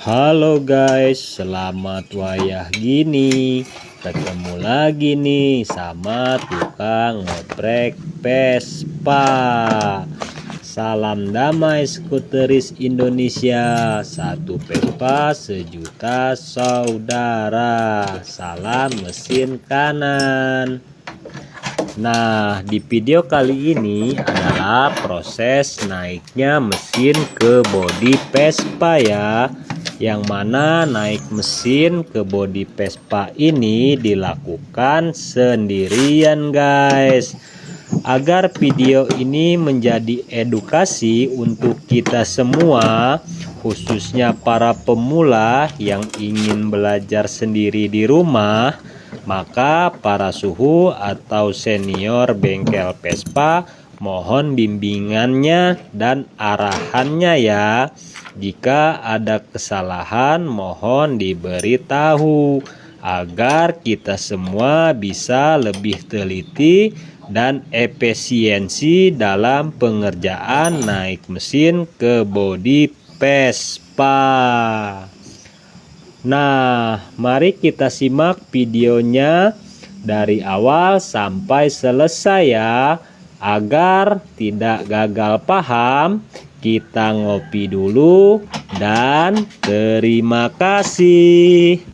Halo guys, selamat wayah gini. Ketemu lagi nih sama tukang ngoprek Vespa. Salam damai skuteris Indonesia. Satu Vespa sejuta saudara. Salam mesin kanan. Nah, di video kali ini adalah proses naiknya mesin ke bodi Vespa ya. Yang mana naik mesin ke bodi Vespa ini dilakukan sendirian guys. Agar video ini menjadi edukasi untuk kita semua, khususnya para pemula yang ingin belajar sendiri di rumah, maka para suhu atau senior bengkel Vespa mohon bimbingannya dan arahannya ya. Jika ada kesalahan mohon diberitahu agar kita semua bisa lebih teliti dan efisiensi dalam pengerjaan naik mesin ke bodi Vespa. Nah, mari kita simak videonya dari awal sampai selesai ya. Agar tidak gagal paham, kita ngopi dulu dan terima kasih.